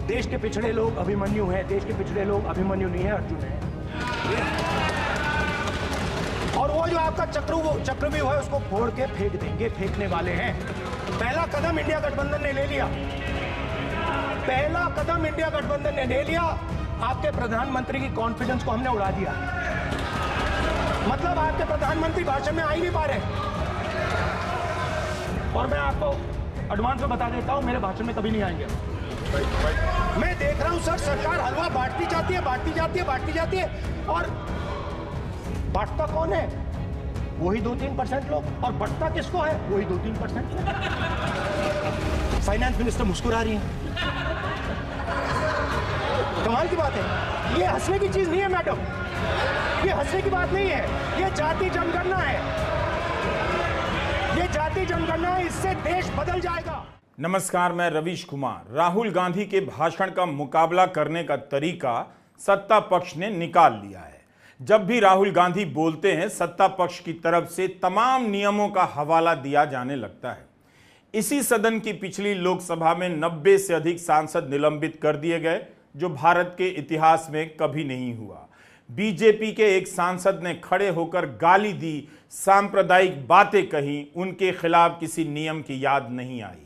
देश के पिछड़े लोग अभिमन्यु हैं, देश के पिछड़े लोग अभिमन्यु नहीं है, अर्जुन है। और वो जो आपका चक्रव्यूह है उसको फोड़ के फेंक देंगे, फेंकने वाले हैं। पहला कदम इंडिया गठबंधन ने ले लिया, पहला कदम इंडिया गठबंधन ने ले लिया। आपके प्रधानमंत्री की कॉन्फिडेंस को हमने उड़ा दिया। मतलब आपके प्रधानमंत्री भाषण में आ ही नहीं पा रहे। और मैं आपको एडवांस में बता देता हूं, मेरे भाषण में कभी नहीं आएंगे। मैं देख रहा हूं सर, सरकार हलवा बांटती जाती है, बांटती जाती है, बांटती जाती है, और बांटता कौन है? वही 2-3% लोग। और बंटता किसको है? वही 2-3%। फाइनेंस मिनिस्टर मुस्कुरा रही है। कमाल की बात है। ये हंसने की चीज नहीं है मैडम, ये हंसने की बात नहीं है, ये जाति जनगणना है, ये जाति जनगणना है। इससे देश बदल जाएगा। नमस्कार, मैं रवीश कुमार। राहुल गांधी के भाषण का मुकाबला करने का तरीका सत्ता पक्ष ने निकाल लिया है। जब भी राहुल गांधी बोलते हैं, सत्ता पक्ष की तरफ से तमाम नियमों का हवाला दिया जाने लगता है। इसी सदन की पिछली लोकसभा में 90 से अधिक सांसद निलंबित कर दिए गए, जो भारत के इतिहास में कभी नहीं हुआ। बीजेपी के एक सांसद ने खड़े होकर गाली दी, सांप्रदायिक बातें कही, उनके खिलाफ किसी नियम की याद नहीं आई।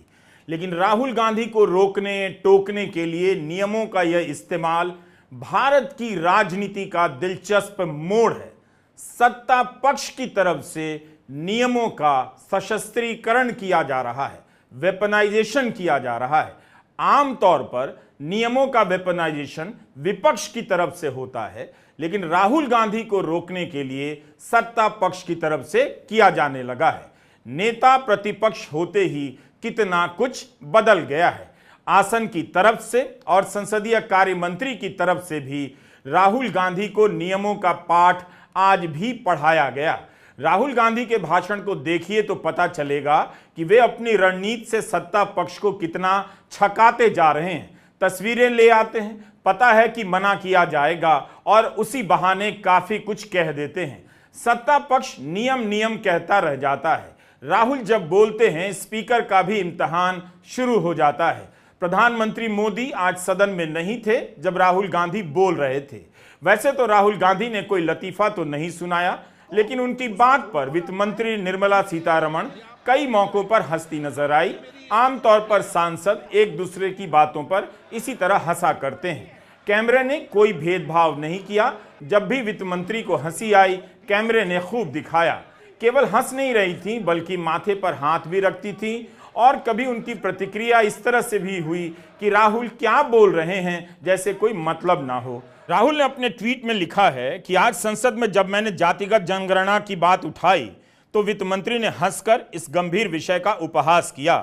लेकिन राहुल गांधी को रोकने टोकने के लिए नियमों का यह इस्तेमाल भारत की राजनीति का दिलचस्प मोड़ है। सत्ता पक्ष की तरफ से नियमों का सशस्त्रीकरण किया जा रहा है, वेपनाइजेशन किया जा रहा है। आमतौर पर नियमों का वेपनाइजेशन विपक्ष की तरफ से होता है, लेकिन राहुल गांधी को रोकने के लिए सत्ता पक्ष की तरफ से किया जाने लगा है। नेता प्रतिपक्ष होते ही कितना कुछ बदल गया है। आसन की तरफ से और संसदीय कार्य मंत्री की तरफ से भी राहुल गांधी को नियमों का पाठ आज भी पढ़ाया गया। राहुल गांधी के भाषण को देखिए तो पता चलेगा कि वे अपनी रणनीति से सत्ता पक्ष को कितना छकाते जा रहे हैं। तस्वीरें ले आते हैं, पता है कि मना किया जाएगा, और उसी बहाने काफी कुछ कह देते हैं। सत्ता पक्ष नियम नियम कहता रह जाता है। राहुल जब बोलते हैं, स्पीकर का भी इम्तिहान शुरू हो जाता है। प्रधानमंत्री मोदी आज सदन में नहीं थे जब राहुल गांधी बोल रहे थे। वैसे तो राहुल गांधी ने कोई लतीफा तो नहीं सुनाया, लेकिन उनकी बात पर वित्त मंत्री निर्मला सीतारमण कई मौकों पर हंसती नजर आई। आमतौर पर सांसद एक दूसरे की बातों पर इसी तरह हंसा करते हैं। कैमरे ने कोई भेदभाव नहीं किया। जब भी वित्त मंत्री को हंसी आई, कैमरे ने खूब दिखाया। केवल हंस नहीं रही थी, बल्कि माथे पर हाथ भी रखती थी। और कभी उनकी प्रतिक्रिया इस तरह से भी हुई कि राहुल क्या बोल रहे हैं, जैसे कोई मतलब ना हो। राहुल ने अपने ट्वीट में लिखा है कि आज संसद में जब मैंने जातिगत जनगणना की बात उठाई तो वित्त मंत्री ने हंसकर इस गंभीर विषय का उपहास किया।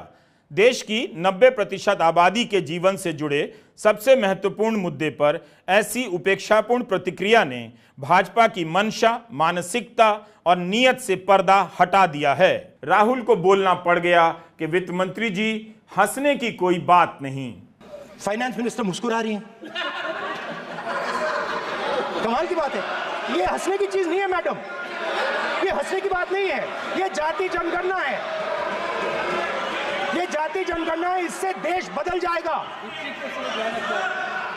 देश की 90% आबादी के जीवन से जुड़े सबसे महत्वपूर्ण मुद्दे पर ऐसी उपेक्षापूर्ण प्रतिक्रिया ने भाजपा की मंशा, मानसिकता और नीयत से पर्दा हटा दिया है। राहुल को बोलना पड़ गया कि वित्त मंत्री जी, हंसने की कोई बात नहीं। फाइनेंस मिनिस्टर मुस्कुरा रही है। कमाल की बात है। ये हंसने की चीज नहीं है मैडम, ये हंसने की बात नहीं है, ये जाति जनगणना है, ये जाति जनगणना है। इससे देश बदल जाएगा।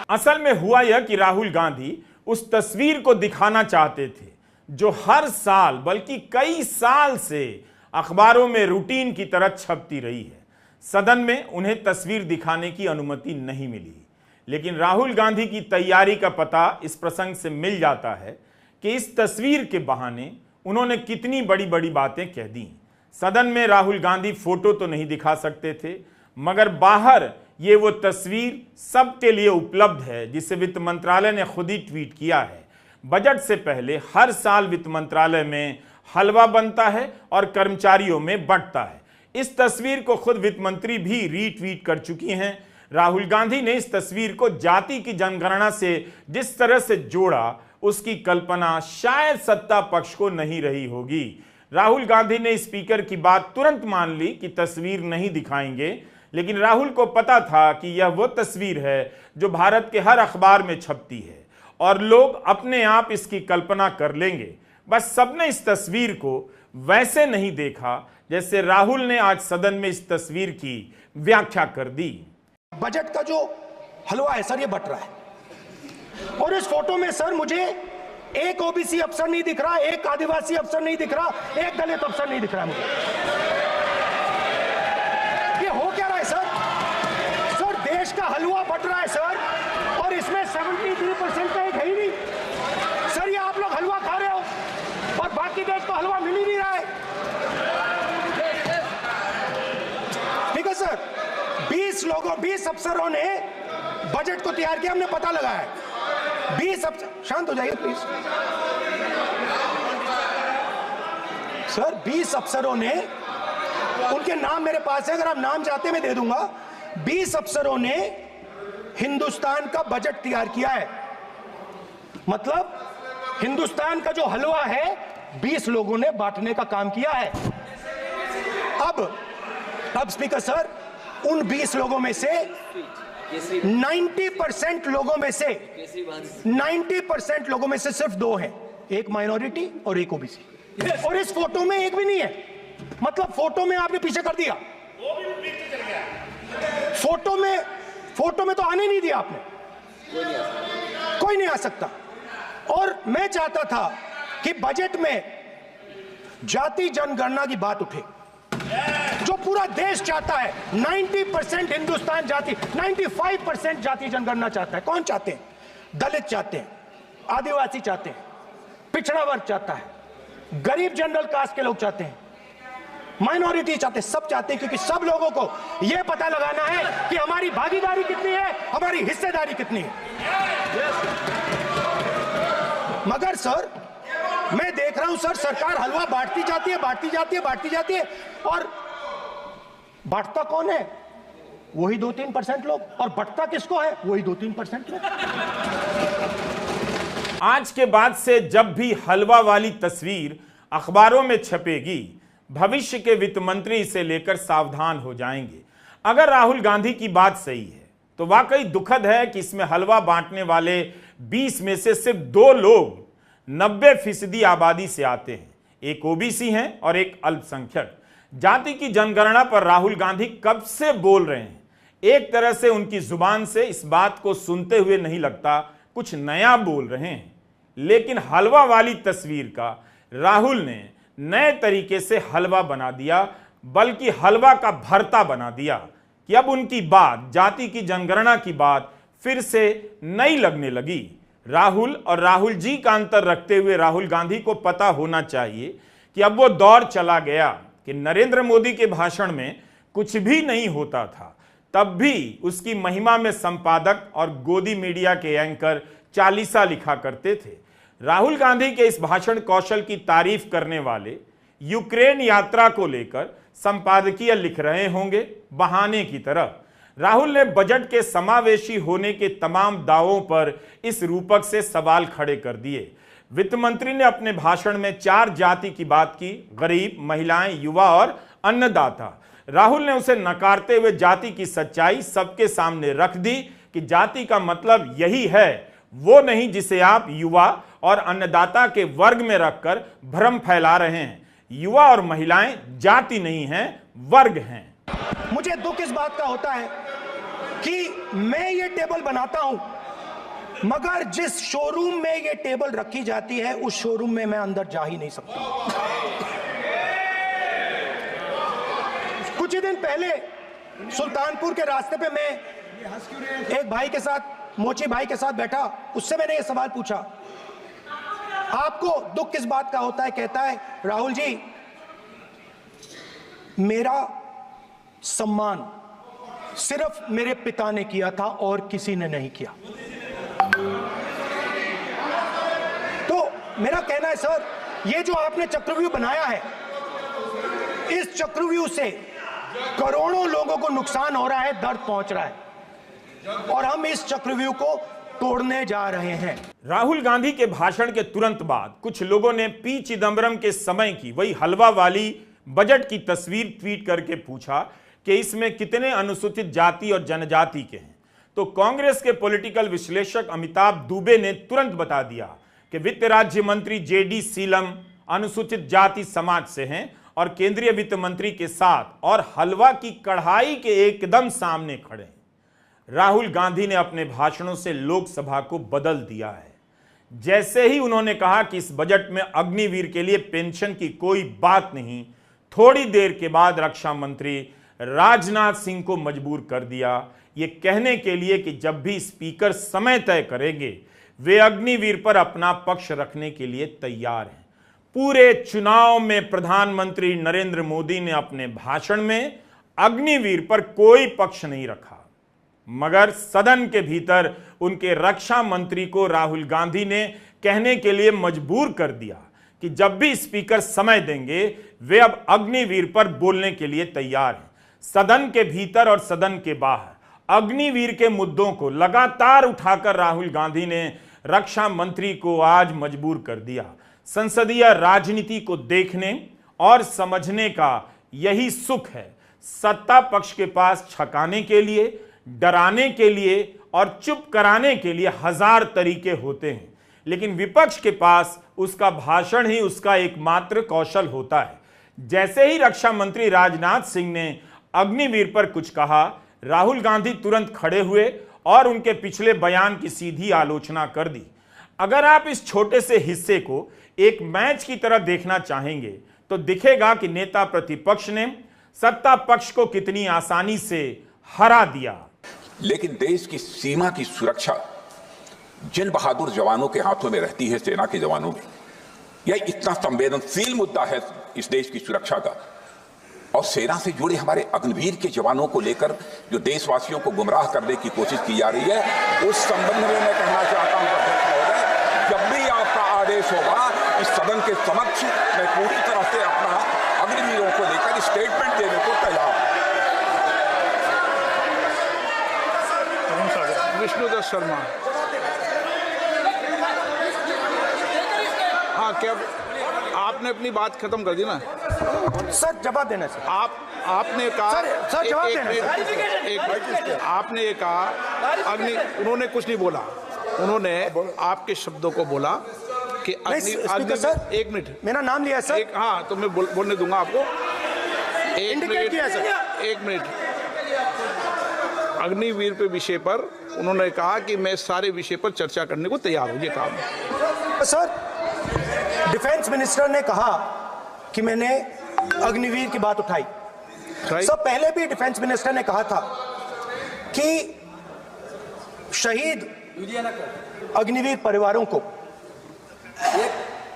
असल में हुआ यह कि राहुल गांधी उस तस्वीर को दिखाना चाहते थे जो हर साल, बल्कि कई साल से अखबारों में रूटीन की तरह छपती रही है। सदन में उन्हें तस्वीर दिखाने की अनुमति नहीं मिली, लेकिन राहुल गांधी की तैयारी का पता इस प्रसंग से मिल जाता है कि इस तस्वीर के बहाने उन्होंने कितनी बड़ी बड़ी बातें कह दी। सदन में राहुल गांधी फोटो तो नहीं दिखा सकते थे, मगर बाहर ये वो तस्वीर सबके लिए उपलब्ध है जिसे वित्त मंत्रालय ने खुद ही ट्वीट किया है। बजट से पहले हर साल वित्त मंत्रालय में हलवा बनता है और कर्मचारियों में बंटता है। इस तस्वीर को खुद वित्त मंत्री भी रीट्वीट कर चुकी हैं। राहुल गांधी ने इस तस्वीर को जाति की जनगणना से जिस तरह से जोड़ा, उसकी कल्पना शायद सत्ता पक्ष को नहीं रही होगी। राहुल गांधी ने स्पीकर की बात तुरंत मान ली कि तस्वीर नहीं दिखाएंगे, लेकिन राहुल को पता था कि यह वो तस्वीर है जो भारत के हर अखबार में छपती है और लोग अपने आप इसकी कल्पना कर लेंगे। बस सबने इस तस्वीर को वैसे नहीं देखा जैसे राहुल ने आज सदन में इस तस्वीर की व्याख्या कर दी। बजट का जो हलवा है सर, ये बट रहा है। और इस फोटो में सर मुझे एक ओबीसी अफसर नहीं दिख रहा, एक आदिवासी अफसर नहीं दिख रहा, एक दलित अफसर नहीं दिख रहा है मुझे। ये हो क्या रहा है सर? सर देश का हलवा बट रहा है सर, और इसमें 73% का एक है ही नहीं सर। ये आप लोग हलवा खा रहे हो और बाकी देश को हलवा मिल ही नहीं रहा है। ठीक है सर, 20 अफसरों ने बजट को तैयार किया, हमने पता लगाया है। 20 अफसर, शांत हो जाइए प्लीज सर। 20 अफसरों ने, उनके नाम मेरे पास है, अगर आप नाम चाहते मैं दे दूंगा। 20 अफसरों ने हिंदुस्तान का बजट तैयार किया है। मतलब हिंदुस्तान का जो हलवा है 20 लोगों ने बांटने का काम किया है। अब स्पीकर सर, उन 20 लोगों में से 90% लोगों में से 90% लोगों में से सिर्फ 2 हैं, एक माइनॉरिटी और एक ओबीसी। और इस फोटो में एक भी नहीं है। मतलब फोटो में आपने पीछे कर दिया, फोटो में तो आने नहीं दिया आपने, कोई नहीं आ सकता। और मैं चाहता था कि बजट में जाति जनगणना की बात उठे, जो पूरा देश चाहता है। 90% हिंदुस्तान जाति, 95% जाति जनगणना चाहता है। कौन चाहते हैं? दलित चाहते हैं, आदिवासी चाहते हैं, पिछड़ा वर्ग चाहता है, गरीब जनरल कास्ट के लोग चाहते हैं, माइनॉरिटी चाहते हैं, सब चाहते हैं, क्योंकि सब लोगों को यह पता लगाना है कि हमारी भागीदारी कितनी है, हमारी हिस्सेदारी कितनी है। मगर सर मैं देख रहा हूं सर, सरकार हलवा बांटती जाती है, और बांटता कौन है? वही 2-3% लोग, और बंटता किसको है? वही 2-3% लोग। आज के बाद से जब भी हलवा वाली तस्वीर अखबारों में छपेगी, भविष्य के वित्त मंत्री इसे लेकर सावधान हो जाएंगे। अगर राहुल गांधी की बात सही है तो वाकई दुखद है कि इसमें हलवा बांटने वाले 20 में से सिर्फ 2 लोग 90% आबादी से आते हैं, एक ओबीसी हैं और एक अल्पसंख्यक। जाति की जनगणना पर राहुल गांधी कब से बोल रहे हैं। एक तरह से उनकी जुबान से इस बात को सुनते हुए नहीं लगता कुछ नया बोल रहे हैं, लेकिन हलवा वाली तस्वीर का राहुल ने नए तरीके से हलवा बना दिया, बल्कि हलवा का भरता बना दिया कि अब उनकी बात, जाति की जनगणना की बात फिर से नई लगने लगी। राहुल और राहुल जी का अंतर रखते हुए राहुल गांधी को पता होना चाहिए कि अब वो दौर चला गया कि नरेंद्र मोदी के भाषण में कुछ भी नहीं होता था, तब भी उसकी महिमा में संपादक और गोदी मीडिया के एंकर चालीसा लिखा करते थे। राहुल गांधी के इस भाषण कौशल की तारीफ करने वाले यूक्रेन यात्रा को लेकर संपादकीय लिख रहे होंगे बहाने की तरह। राहुल ने बजट के समावेशी होने के तमाम दावों पर इस रूपक से सवाल खड़े कर दिए। वित्त मंत्री ने अपने भाषण में 4 जाति की बात की, गरीब, महिलाएं, युवा और अन्नदाता। राहुल ने उसे नकारते हुए जाति की सच्चाई सबके सामने रख दी कि जाति का मतलब यही है, वो नहीं जिसे आप युवा और अन्नदाता के वर्ग में रखकर भ्रम फैला रहे हैं। युवा और महिलाएं जाति नहीं हैं, वर्ग हैं। मुझे दुख इस बात का होता है कि मैं ये टेबल बनाता हूं, मगर जिस शोरूम में ये टेबल रखी जाती है उस शोरूम में मैं अंदर जा ही नहीं सकता। कुछ ही दिन पहले सुल्तानपुर के रास्ते पे मैं एक भाई के साथ, मोची भाई के साथ बैठा, उससे मैंने ये सवाल पूछा, आपको दुख किस बात का होता है? कहता है, राहुल जी, मेरा सम्मान सिर्फ मेरे पिता ने किया था और किसी ने नहीं किया। तो मेरा कहना है सर, ये जो आपने चक्रव्यूह बनाया है, इस चक्रव्यूह से करोड़ों लोगों को नुकसान हो रहा है, दर्द पहुंच रहा है, और हम इस चक्रव्यूह को तोड़ने जा रहे हैं। राहुल गांधी के भाषण के तुरंत बाद कुछ लोगों ने पी चिदंबरम के समय की वही हलवा वाली बजट की तस्वीर ट्वीट करके पूछा कि इसमें कितने अनुसूचित जाति और जनजाति के हैं। तो कांग्रेस के पॉलिटिकल विश्लेषक अमिताभ दुबे ने तुरंत बता दिया कि वित्त राज्य मंत्री जेडी सीलम अनुसूचित जाति समाज से हैं और केंद्रीय वित्त मंत्री के साथ और हलवा की कढ़ाई के एकदम सामने खड़े हैं। राहुल गांधी ने अपने भाषणों से लोकसभा को बदल दिया है। जैसे ही उन्होंने कहा कि इस बजट में अग्निवीर के लिए पेंशन की कोई बात नहीं, थोड़ी देर के बाद रक्षा मंत्री राजनाथ सिंह को मजबूर कर दिया ये कहने के लिए कि जब भी स्पीकर समय तय करेंगे वे अग्निवीर पर अपना पक्ष रखने के लिए तैयार हैं। पूरे चुनाव में प्रधानमंत्री नरेंद्र मोदी ने अपने भाषण में अग्निवीर पर कोई पक्ष नहीं रखा, मगर सदन के भीतर उनके रक्षा मंत्री को राहुल गांधी ने कहने के लिए मजबूर कर दिया कि जब भी स्पीकर समय देंगे वे अब अग्निवीर पर बोलने के लिए तैयार हैं। सदन के भीतर और सदन के बाहर अग्निवीर के मुद्दों को लगातार उठाकर राहुल गांधी ने रक्षा मंत्री को आज मजबूर कर दिया। संसदीय राजनीति को देखने और समझने का यही सुख है। सत्ता पक्ष के पास छकाने के लिए, डराने के लिए और चुप कराने के लिए हजार तरीके होते हैं, लेकिन विपक्ष के पास उसका भाषण ही उसका एकमात्र कौशल होता है। जैसे ही रक्षा मंत्री राजनाथ सिंह ने अग्निवीर पर कुछ कहा, राहुल गांधी तुरंत खड़े हुए और उनके पिछले बयान की सीधी आलोचना कर दी। अगर आप इस छोटे से हिस्से को एक मैच की तरह देखना चाहेंगे तो दिखेगा कि नेता प्रतिपक्ष ने सत्ता पक्ष को कितनी आसानी से हरा दिया। लेकिन देश की सीमा की सुरक्षा जिन बहादुर जवानों के हाथों में रहती है, सेना के जवानों में, यह इतना संवेदनशील मुद्दा है इस देश की सुरक्षा का, और सेना से जुड़े हमारे अग्निवीर के जवानों को लेकर जो देशवासियों को गुमराह करने की कोशिश की जा रही है, उस संबंध में मैं कहना चाहता हूं अध्यक्ष महोदय, जब भी आपका आदेश होगा इस सदन के समक्ष मैं पूरी तरह से अपना अग्निवीरों को लेकर स्टेटमेंट देने को तैयार हूं। विष्णुदत्त शर्मा। हाँ, क्या आपने अपनी बात खत्म कर दी ना? सर जवाब देना सर। आपने कहा सर जवाब देना। आपने कहा उन्होंने कुछ नहीं बोला, उन्होंने आपके शब्दों को बोला कि सर एक मिनट, मेरा नाम लिया है सर। हाँ तो मैं बोलने दूंगा आपको। एक मिनट। अग्निवीर पे विषय पर उन्होंने कहा कि मैं सारे विषय पर चर्चा करने को तैयार हूं, ये काम। सर डिफेंस मिनिस्टर ने कहा कि मैंने अग्निवीर की बात उठाई। सर पहले भी डिफेंस मिनिस्टर ने कहा था कि शहीद अग्निवीर परिवारों को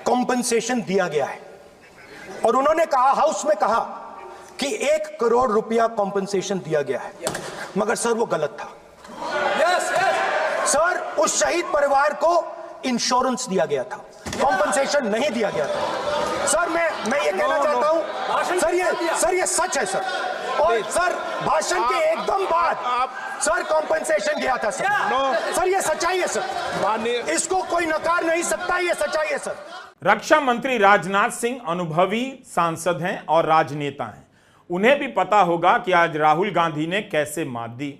कॉम्पनसेशन दिया गया है, और उन्होंने कहा, हाउस में कहा कि 1 करोड़ रुपया कॉम्पनसेशन दिया गया है, मगर सर वो गलत था। सर उस शहीद परिवार को इंश्योरेंस दिया गया था, कॉम्पनसेशन नहीं दिया गया था। सर मैं ये कहना चाहता हूं सर, ये सच है सर। और सर भाषण के एकदम बाद सर कॉम्पनसेशन दिया था सर। सर ये सच्चाई है सर, इसको कोई नकार नहीं सकता, ये सच्चाई है सर। रक्षा मंत्री राजनाथ सिंह अनुभवी सांसद हैं और राजनेता हैं। उन्हें भी पता होगा कि आज राहुल गांधी ने कैसे मात दी।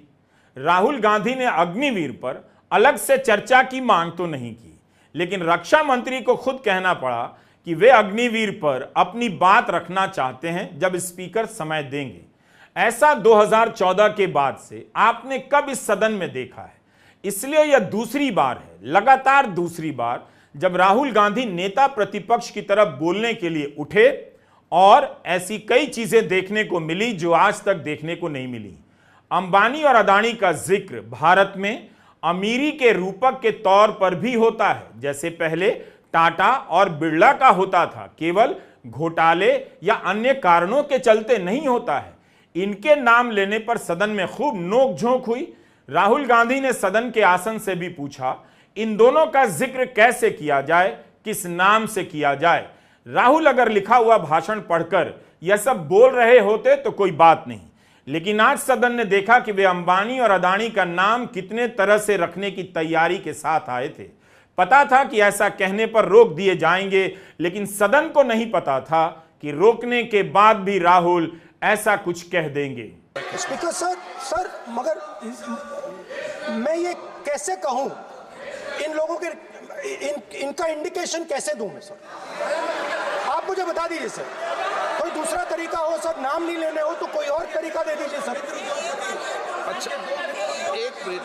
राहुल गांधी ने अग्निवीर पर अलग से चर्चा की मांग तो नहीं की, लेकिन रक्षा मंत्री को खुद कहना पड़ा कि वे अग्निवीर पर अपनी बात रखना चाहते हैं जब स्पीकर समय देंगे। ऐसा 2014 के बाद से आपने कब इस सदन में देखा है? इसलिए यह दूसरी बार है, लगातार दूसरी बार, जब राहुल गांधी नेता प्रतिपक्ष की तरफ बोलने के लिए उठे, और ऐसी कई चीजें देखने को मिली जो आज तक देखने को नहीं मिली। अंबानी और अदानी का जिक्र भारत में अमीरी के रूपक के तौर पर भी होता है, जैसे पहले टाटा और बिरला का होता था। केवल घोटाले या अन्य कारणों के चलते नहीं होता है। इनके नाम लेने पर सदन में खूब नोकझोंक हुई। राहुल गांधी ने सदन के आसन से भी पूछा, इन दोनों का जिक्र कैसे किया जाए, किस नाम से किया जाए। राहुल अगर लिखा हुआ भाषण पढ़कर यह सब बोल रहे होते तो कोई बात नहीं, लेकिन आज सदन ने देखा कि वे अंबानी और अदानी का नाम कितने तरह से रखने की तैयारी के साथ आए थे। पता था कि ऐसा कहने पर रोक दिए जाएंगे, लेकिन सदन को नहीं पता था कि रोकने के बाद भी राहुल ऐसा कुछ कह देंगे। स्पीकर सर मगर मैं ये कैसे कहूं, इन लोगों के इनका इंडिकेशन कैसे दूं मैं सर? आप मुझे बता दीजिए सर, कोई दूसरा तरीका हो सर, नाम नहीं लेने हो तो कोई और तरीका दे दीजिए सर। अच्छा, एक मिनट।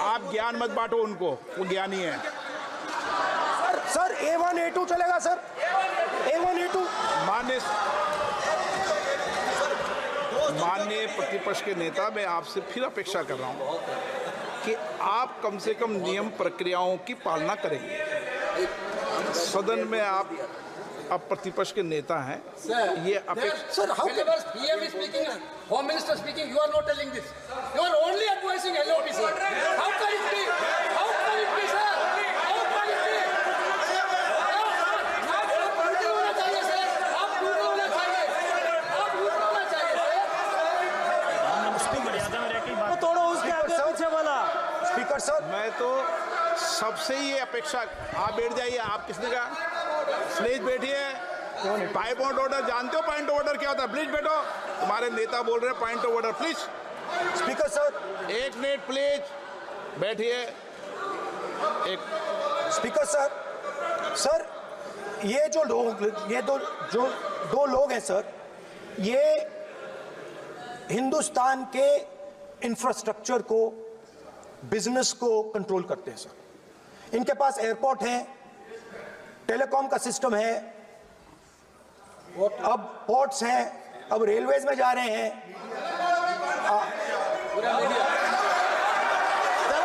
आप ज्ञान मत बांटो उनको, वो ज्ञानी है। सर A1 A2 चलेगा सर, A1 A2। माननीय प्रतिपक्ष के नेता, मैं आपसे फिर अपेक्षा कर रहा हूं कि आप कम से कम नियम प्रक्रियाओं की पालना करेंगे। सदन में आप अब प्रतिपक्ष के नेता हैं, ये अपेक्षा। Sir, how whenever PM is speaking, Home Minister speaking, you are not telling this. You are only advising LOP, sir. How can it be? How can it be, sir? How can it be? आप पूरे होना चाहिए, sir. आप पूरे होना चाहिए. आप पूरे होना चाहिए, sir. तोड़ो उसके आगे पीछे वाला। स्पीकर सर, मैं तो सबसे ये अपेक्षा, आप बैठ जाइए। आप किसने कहा? प्लीज बैठिए। पॉइंट ऑफ ऑर्डर जानते हो? पॉइंट ऑफ ऑर्डर क्या होता है? प्लीज बैठो। तुम्हारे नेता बोल रहे हैं point of order, please. Speaker sir, एक मिनट प्लीज, बैठिए। एक स्पीकर सर, सर ये जो लोग, ये दो लोग हैं सर, ये हिंदुस्तान के इंफ्रास्ट्रक्चर को, बिजनेस को कंट्रोल करते हैं सर। इनके पास एयरपोर्ट है, टेलीकॉम का सिस्टम है, अब पोर्ट्स हैं, अब रेलवेज में जा रहे हैं।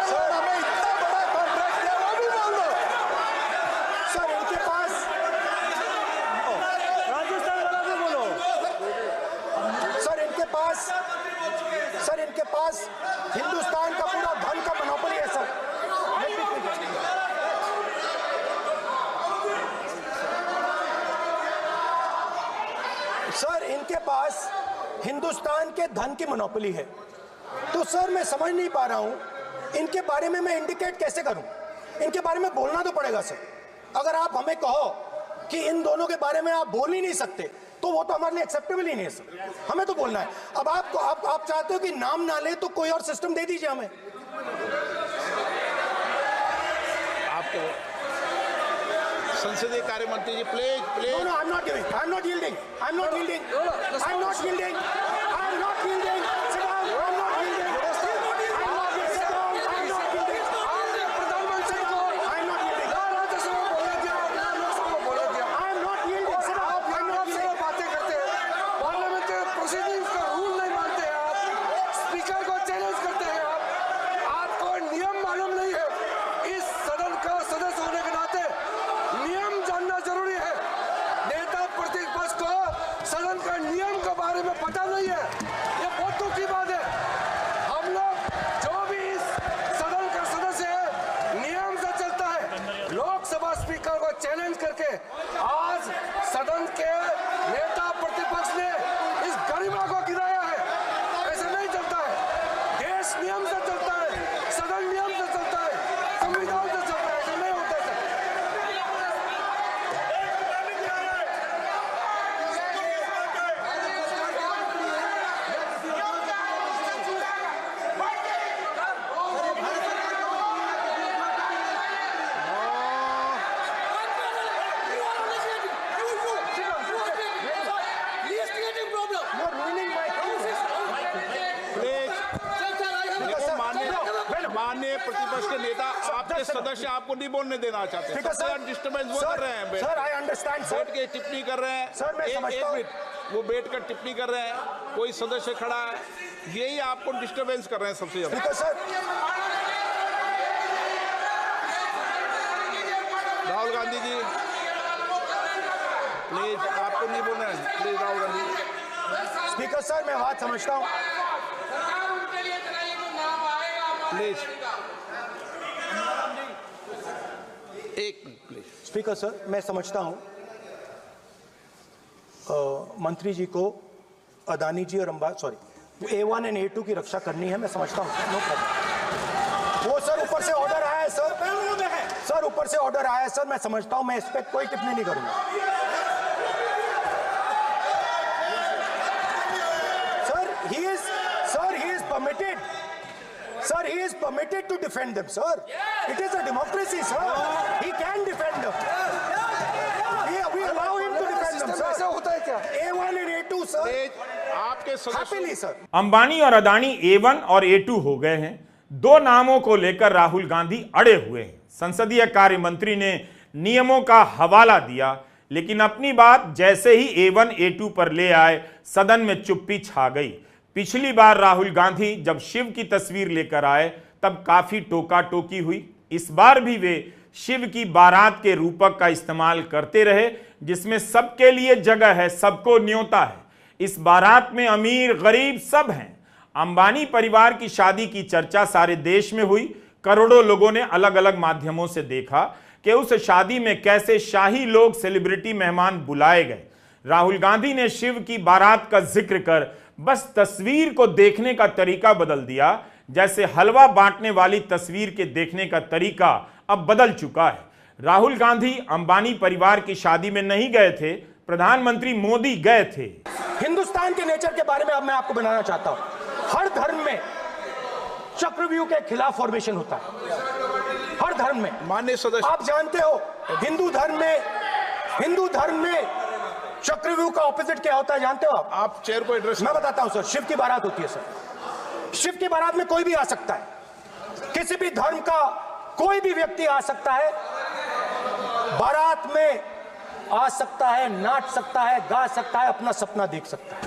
सर हमें इतना बड़ा कॉन्ट्रैक्ट है, वो भी बोल दो सर। इनके पास राजस्थान वाला भी बोलो। सर इनके पास हिंदुस्तान का पूरा धन का मोनोपोली है सर। सर इनके पास हिंदुस्तान के धन की मोनोपोली है। तो सर मैं समझ नहीं पा रहा हूं इनके बारे में मैं इंडिकेट कैसे करूं। इनके बारे में बोलना तो पड़ेगा सर। अगर आप हमें कहो कि इन दोनों के बारे में आप बोल ही नहीं सकते तो वो तो हमारे लिए एक्सेप्टेबल ही नहीं है सर। हमें तो बोलना है। अब आप चाहते हो कि नाम ना ले तो कोई और सिस्टम दे दीजिए हमें। आपको संसदीय कार्य मंत्री ji, please please. No, I'm not giving. I'm not yielding. I'm not yielding. I'm not yielding. I'm not yielding. Sit down. I'm not yielding. I'm not yielding. Sit down. I'm not yielding. आपने प्रधानमंत्री को I'm not yielding. Rajya Sabha में बोले दिया, लोकसभा में बोले दिया। I'm not yielding. Sit down. आप I'm not yielding. बातें करते हैं, पार्लियामेंट्री प्रोसीडिंग्स का रूल नहीं मानते हैं आप, स्पीकर को चैलेंज करते हैं आप, आपको नियम मालूम नहीं है। इस सदन का सदस्य होने के नाते नियम जानना जरूरी है। नेता प्रतिपक्ष को सदन का नियम के बारे में पता नहीं है, ये बहुत दुख की बात है। हम लोग जो भी इस सदन का सदस्य है नियम से चलता है। लोकसभा स्पीकर को चैलेंज करके आज सदन के नेता प्रतिपक्ष ने इस गरिमा को गिराया है। ऐसे नहीं चलता है। देश नियम से चलता है, सदन नियम से चलता है, संविधान से चलता है। ऐसे नहीं होता है। You're ruining my माननीय प्रतिपक्ष के नेता, आपके सदस्य आपको नहीं बोलने देना चाहते। स्पीकर सर, डिस्टर्बेंस वो कर रहे हैं। Sir I understand sir. बैठ के टिप्पणी कर रहे हैं। सर, मैं समझता हूं। मिनट, वो बैठ कर टिप्पणी कर रहे हैं, कोई सदस्य खड़ा है, यही आपको डिस्टर्बेंस कर रहे हैं सबसे ज्यादा। Speaker sir, Rahul Gandhi ji please, आपको नहीं बोलना है, please Rahul Gandhi. Speaker sir मैं बात समझता हूँ। प्लीज एक मिनट प्लीज। स्पीकर सर मैं समझता हूँ मंत्री जी को अदानी जी और A1 एंड A2 की रक्षा करनी है, मैं समझता हूँ। No problem. वो सर ऊपर से ऑर्डर आया है सर, ऊपर से ऑर्डर आया है सर, मैं समझता हूँ। मैं इस पर कोई टिप्पणी नहीं करूंगा। Sir he is permitted. Sir, he is permitted to defend them, sir. It is a democracy, sir. He can defend them. We allow him to defend them, sir. ऐसा होता है क्या? A1 and A2 सर, आपके happily सदस्य sir. Ambani और Adani A1 और A2 हो गए हैं। दो नामों को लेकर राहुल गांधी अड़े हुए हैं। संसदीय कार्य मंत्री ने नियमों का हवाला दिया, लेकिन अपनी बात जैसे ही A1 A2 पर ले आए, सदन में चुप्पी छा गई। पिछली बार राहुल गांधी जब शिव की तस्वीर लेकर आए तब काफी टोका टोकी हुई। इस बार भी वे शिव की बारात के रूपक का इस्तेमाल करते रहे, जिसमें सबके लिए जगह है, सबको न्योता है। इस बारात में अमीर गरीब सब हैं। अंबानी परिवार की शादी की चर्चा सारे देश में हुई। करोड़ों लोगों ने अलग अलग माध्यमों से देखा कि उस शादी में कैसे शाही लोग, सेलिब्रिटी मेहमान बुलाए गए। राहुल गांधी ने शिव की बारात का जिक्र कर बस तस्वीर को देखने का तरीका बदल दिया, जैसे हलवा बांटने वाली तस्वीर के देखने का तरीका अब बदल चुका है। राहुल गांधी अंबानी परिवार की शादी में नहीं गए थे, प्रधानमंत्री मोदी गए थे। हिंदुस्तान के नेचर के बारे में अब मैं आपको बनाना चाहता हूं। हर धर्म में चक्रव्यूह के खिलाफ फॉर्मेशन होता है, हर धर्म में। माननीय सदस्य, आप जानते हो हिंदू धर्म में चक्रव्यूह का ऑपोजिट क्या होता है, जानते हो आप चेयर को एड्रेस। मैं बताता हूं सर। शिव की बारात होती है सर। शिव की बारात में कोई भी आ सकता है, किसी भी धर्म का कोई भी व्यक्ति आ सकता है, बारात में आ सकता है, नाच सकता है, गा सकता है, अपना सपना देख सकता है।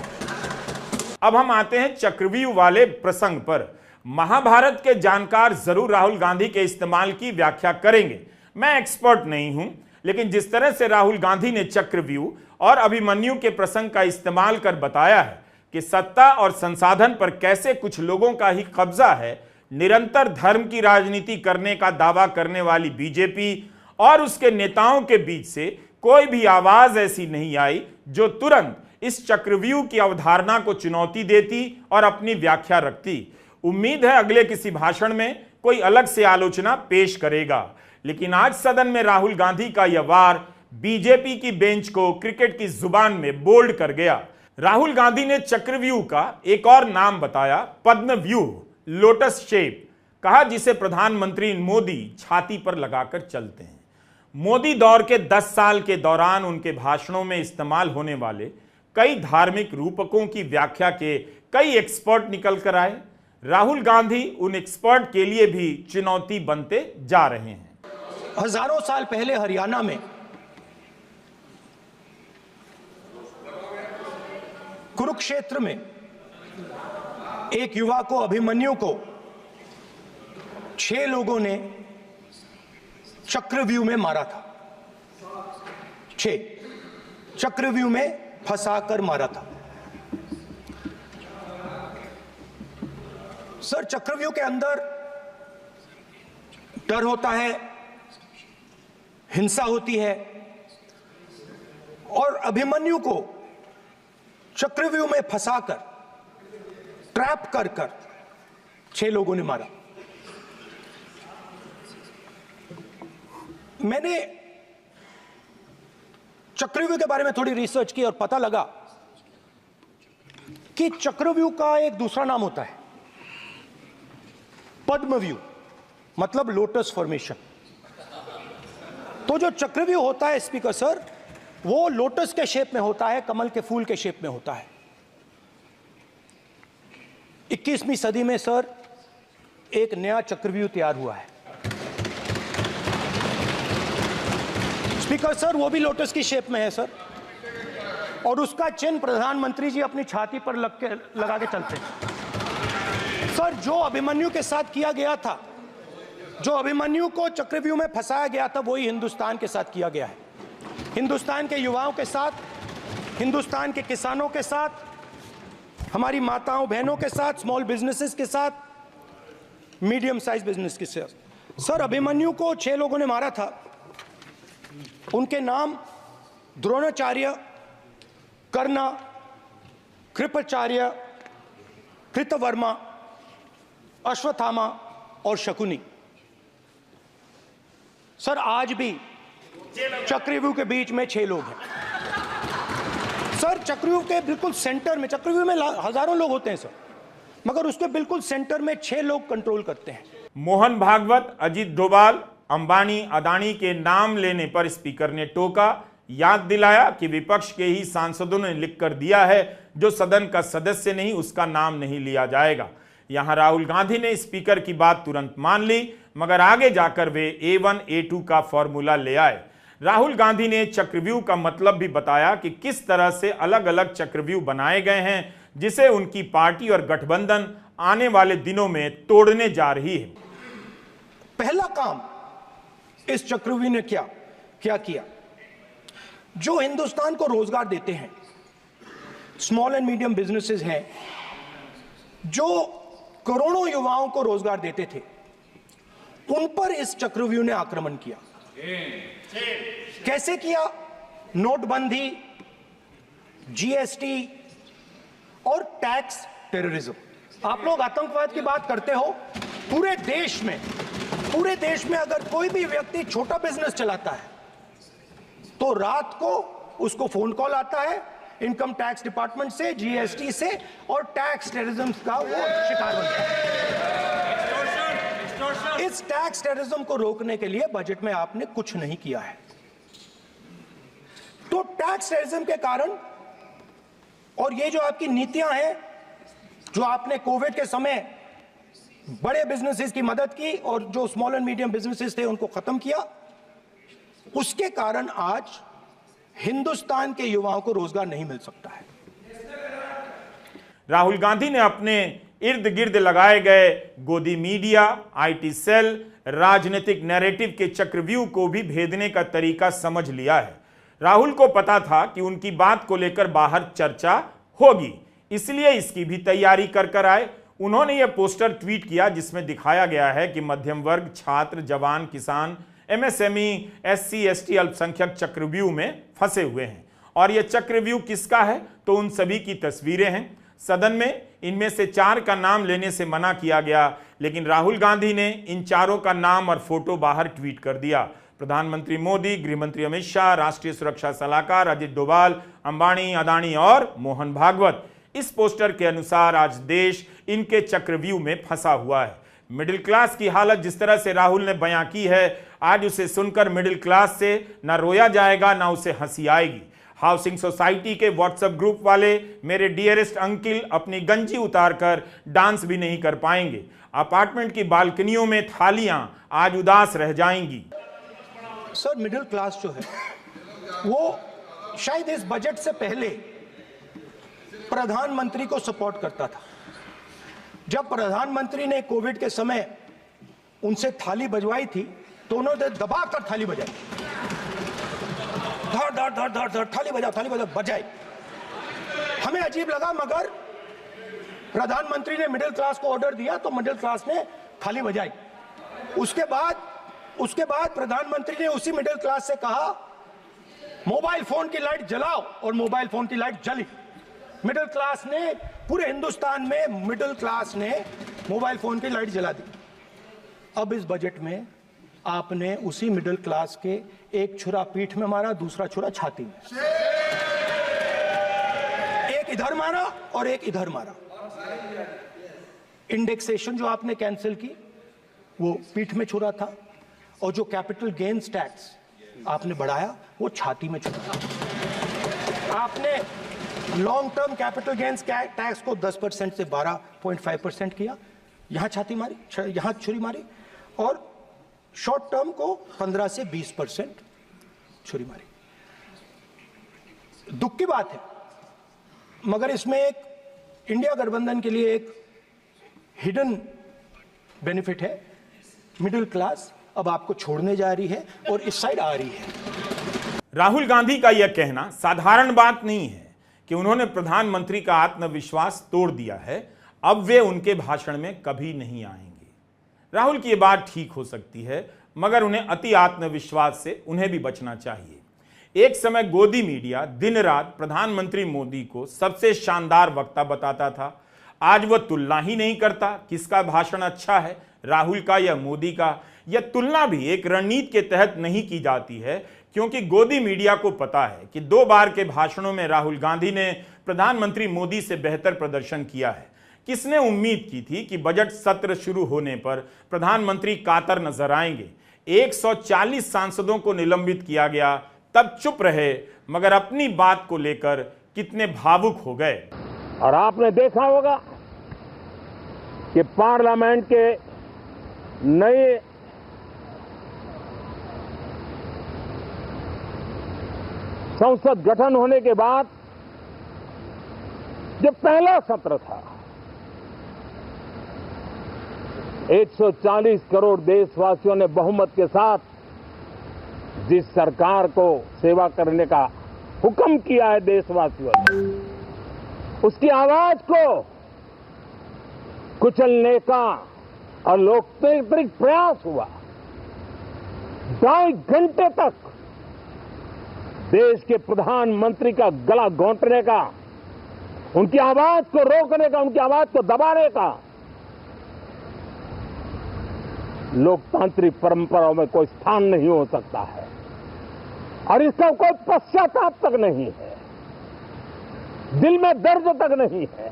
अब हम आते हैं चक्रव्यूह वाले प्रसंग पर। महाभारत के जानकार जरूर राहुल गांधी के इस्तेमाल की व्याख्या करेंगे। मैं एक्सपर्ट नहीं हूं, लेकिन जिस तरह से राहुल गांधी ने चक्रव्यूह और अभिमन्यु के प्रसंग का इस्तेमाल कर बताया है कि सत्ता और संसाधन पर कैसे कुछ लोगों का ही कब्जा है, निरंतर धर्म की राजनीति करने का दावा करने वाली बीजेपी और उसके नेताओं के बीच से कोई भी आवाज ऐसी नहीं आई जो तुरंत इस चक्रव्यूह की अवधारणा को चुनौती देती और अपनी व्याख्या रखती। उम्मीद है अगले किसी भाषण में कोई अलग से आलोचना पेश करेगा, लेकिन आज सदन में राहुल गांधी का यह वार बीजेपी की बेंच को क्रिकेट की जुबान में बोल्ड कर गया। राहुल गांधी ने चक्रव्यूह का एक और नाम बताया, पद्म व्यूह, लोटस शेप, कहा जिसे प्रधानमंत्री मोदी छाती पर लगाकर चलते हैं। मोदी दौर के 10 साल के दौरान उनके भाषणों में इस्तेमाल होने वाले कई धार्मिक रूपकों की व्याख्या के कई एक्सपर्ट निकल कर आए। राहुल गांधी उन एक्सपर्ट के लिए भी चुनौती बनते जा रहे हैं। हजारों साल पहले हरियाणा में कुरुक्षेत्र में एक युवा को, अभिमन्यु को 6 लोगों ने चक्रव्यूह में मारा था। 6 चक्रव्यूह में फंसाकर मारा था। सर, चक्रव्यूह के अंदर डर होता है, हिंसा होती है, और अभिमन्यु को चक्रव्यूह में फंसाकर, ट्रैप कर 6 लोगों ने मारा। मैंने चक्रव्यूह के बारे में थोड़ी रिसर्च की और पता लगा कि चक्रव्यूह का एक दूसरा नाम होता है पद्मव्यूह, मतलब लोटस फॉर्मेशन। तो जो चक्रव्यूह होता है स्पीकर सर, वो लोटस के शेप में होता है, कमल के फूल के शेप में होता है। 21वीं सदी में सर एक नया चक्रव्यूह तैयार हुआ है स्पीकर सर, वो भी लोटस की शेप में है सर, और उसका चिन्ह प्रधानमंत्री जी अपनी छाती पर लगा के चलते हैं। सर, जो अभिमन्यु के साथ किया गया था, जो अभिमन्यु को चक्रव्यूह में फंसाया गया था, वही हिंदुस्तान के साथ किया गया है। हिंदुस्तान के युवाओं के साथ, हिंदुस्तान के किसानों के साथ, हमारी माताओं बहनों के साथ, स्मॉल बिजनेसेस के साथ, मीडियम साइज बिजनेस के साथ। सर, अभिमन्यु को 6 लोगों ने मारा था। उनके नाम द्रोणाचार्य, कर्ण, कृपाचार्य, कृतवर्मा, अश्वत्थामा और शकुनी। सर, आज भी चक्रव्यूह के बीच में 6 लोग हैं। सर, चक्रव्यूह के बिल्कुल सेंटर में, चक्रव्यूह में हजारों लोग होते हैं सर, मगर उसके बिल्कुल सेंटर में 6 लोग कंट्रोल करते हैं। मोहन भागवत, अजीत डोभाल, अंबानी, अदानी के नाम लेने पर स्पीकर ने टोका, याद दिलाया कि विपक्ष के ही सांसदों ने लिखकर दिया है, जो सदन का सदस्य नहीं उसका नाम नहीं लिया जाएगा। यहां राहुल गांधी ने स्पीकर की बात तुरंत मान ली, मगर आगे जाकर वे A1 A2 का फॉर्मूला ले आए। राहुल गांधी ने चक्रव्यूह का मतलब भी बताया कि किस तरह से अलग अलग चक्रव्यूह बनाए गए हैं, जिसे उनकी पार्टी और गठबंधन आने वाले दिनों में तोड़ने जा रही है। पहला काम इस चक्रव्यूह ने क्या किया? जो हिंदुस्तान को रोजगार देते हैं, स्मॉल एंड मीडियम बिजनेसेस हैं, जो करोड़ों युवाओं को रोजगार देते थे, उन पर इस चक्रव्यूह ने आक्रमण किया। कैसे किया? नोटबंदी, जीएसटी और टैक्स टेररिज्म। आप लोग आतंकवाद की बात करते हो, पूरे देश में अगर कोई भी व्यक्ति छोटा बिजनेस चलाता है तो रात को उसको फोन कॉल आता है इनकम टैक्स डिपार्टमेंट से, जीएसटी से, और टैक्स टेररिज्म का वो शिकार बनता है। इस टैक्स टेररिज्म को रोकने के लिए बजट में आपने कुछ नहीं किया है। तो टैक्स टेररिज्म के कारण और ये जो आपकी नीतियां हैं, जो आपने कोविड के समय बड़े बिजनेसेस की मदद की और जो स्मॉल एंड मीडियम बिजनेसेस थे उनको खत्म किया, उसके कारण आज हिंदुस्तान के युवाओं को रोजगार नहीं मिल सकता है। राहुल गांधी ने अपने इर्द गिर्द लगाए गए गोदी मीडिया, आईटी सेल, राजनीतिक नैरेटिव के चक्रव्यूह को भी भेदने का तरीका समझ लिया है। राहुल को पता था कि उनकी बात को लेकर बाहर चर्चा होगी, इसलिए इसकी भी तैयारी कर आए। उन्होंने यह पोस्टर ट्वीट किया जिसमें दिखाया गया है कि मध्यम वर्ग, छात्र, जवान, किसान, एमएसएमई, एससी, एसटी, अल्पसंख्यक चक्रव्यूह में फंसे हुए हैं। और यह चक्रव्यूह किसका है? तो उन सभी की तस्वीरें हैं। सदन में इनमें से 4 का नाम लेने से मना किया गया, लेकिन राहुल गांधी ने इन 4 का नाम और फोटो बाहर ट्वीट कर दिया। प्रधानमंत्री मोदी, गृहमंत्री अमित शाह, राष्ट्रीय सुरक्षा सलाहकार अजित डोभाल, अंबानी, अदानी और मोहन भागवत। इस पोस्टर के अनुसार आज देश इनके चक्रव्यूह में फंसा हुआ है। मिडिल क्लास की हालत जिस तरह से राहुल ने बयां की है, आज उसे सुनकर मिडिल क्लास से ना रोया जाएगा ना उसे हंसी आएगी। हाउसिंग सोसाइटी के व्हाट्सएप ग्रुप वाले मेरे डियरेस्ट अंकिल अपनी गंजी उतारकर डांस भी नहीं कर पाएंगे। अपार्टमेंट की बालकनियों में थालियां आज उदास रह जाएंगी। सर, मिडिल क्लास जो है वो शायद इस बजट से पहले प्रधानमंत्री को सपोर्ट करता था। जब प्रधानमंत्री ने कोविड के समय उनसे थाली बजवाई थी तो उन्होंने दबाकर थाली बजाई, धड़ धड़ धड़ धड़ धड़ थाली बजा बजाई। हमें अजीब लगा, मगर प्रधानमंत्री ने मिडिल क्लास को ऑर्डर दिया तो मिडिल क्लास ने थाली बजाई। उसके बाद प्रधानमंत्री ने उसी मिडिल क्लास से कहा मोबाइल फोन की लाइट जलाओ, और मोबाइल फोन की लाइट जली। मिडिल क्लास ने, पूरे हिंदुस्तान में मिडिल क्लास ने मोबाइल फोन की लाइट जला दी। अब इस बजट में आपने उसी मिडिल क्लास के एक छुरा पीठ में मारा, दूसरा छुरा छाती में, एक इधर मारा और एक इधर मारा। इंडेक्सेशन जो आपने कैंसिल की वो पीठ में छुरा था, और जो कैपिटल गेन्स टैक्स आपने बढ़ाया वो छाती में छुरा। आपने long term capital gains tax को 10% से 12.5% किया, यहां छाती मारी, यहां छुरी मारी, और शॉर्ट टर्म को 15 से 20% छुरी मारी। दुख की बात है, मगर इसमें एक इंडिया गठबंधन के लिए एक हिडन बेनिफिट है। मिडिल क्लास अब आपको छोड़ने जा रही है और इस साइड आ रही है। राहुल गांधी का यह कहना साधारण बात नहीं है कि उन्होंने प्रधानमंत्री का आत्मविश्वास तोड़ दिया है, अब वे उनके भाषण में कभी नहीं आएंगे। राहुल की यह बात ठीक हो सकती है, मगर उन्हें अति आत्मविश्वास से उन्हें भी बचना चाहिए। एक समय गोदी मीडिया दिन रात प्रधानमंत्री मोदी को सबसे शानदार वक्ता बताता था। आज वह तुलना ही नहीं करता किसका भाषण अच्छा है, राहुल का या मोदी का। यह तुलना भी एक रणनीति के तहत नहीं की जाती है, क्योंकि गोदी मीडिया को पता है कि 2 बार के भाषणों में राहुल गांधी ने प्रधानमंत्री मोदी से बेहतर प्रदर्शन किया है। किसने उम्मीद की थी कि बजट सत्र शुरू होने पर प्रधानमंत्री कातर नजर आएंगे। 140 सांसदों को निलंबित किया गया, तब चुप रहे, मगर अपनी बात को लेकर कितने भावुक हो गए। और आपने देखा होगा कि पार्लियामेंट के नए संसद गठन होने के बाद जब पहला सत्र था, 140 करोड़ देशवासियों ने बहुमत के साथ जिस सरकार को सेवा करने का हुक्म किया है देशवासियों ने, उसकी आवाज को कुचलने का और लोकतांत्रिक प्रयास हुआ। 2.5 घंटे तक देश के प्रधानमंत्री का गला घोंटने का, उनकी आवाज को रोकने का, उनकी आवाज को दबाने का लोकतांत्रिक परंपराओं में कोई स्थान नहीं हो सकता है और इसका कोई पश्चाताप तक नहीं है, दिल में दर्द तक नहीं है।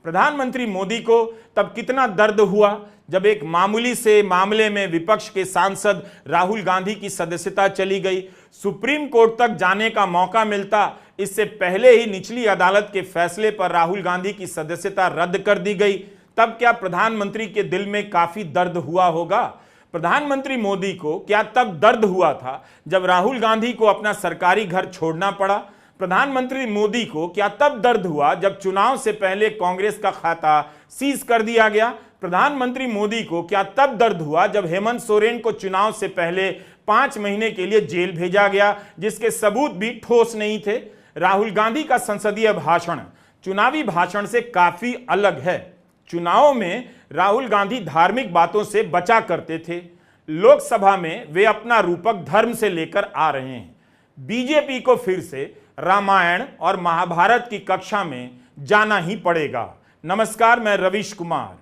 प्रधानमंत्री मोदी को तब कितना दर्द हुआ जब एक मामूली से मामले में विपक्ष के सांसद राहुल गांधी की सदस्यता चली गई, सुप्रीम कोर्ट तक जाने का मौका मिलता, इससे पहले ही निचली अदालत के फैसले पर राहुल गांधी की सदस्यता रद्द कर दी गई। तब क्या प्रधानमंत्री के दिल में काफी दर्द हुआ होगा? प्रधानमंत्री मोदी को क्या तब दर्द हुआ था जब राहुल गांधी को अपना सरकारी घर छोड़ना पड़ा? प्रधानमंत्री मोदी को क्या तब दर्द हुआ जब चुनाव से पहले कांग्रेस का खाता सीज कर दिया गया? प्रधानमंत्री मोदी को क्या तब दर्द हुआ जब हेमंत सोरेन को चुनाव से पहले 5 महीने के लिए जेल भेजा गया, जिसके सबूत भी ठोस नहीं थे? राहुल गांधी का संसदीय भाषण चुनावी भाषण से काफी अलग है। चुनाव में राहुल गांधी धार्मिक बातों से बचा करते थे, लोकसभा में वे अपना रूपक धर्म से लेकर आ रहे हैं। बीजेपी को फिर से रामायण और महाभारत की कक्षा में जाना ही पड़ेगा। नमस्कार, मैं रवीश कुमार।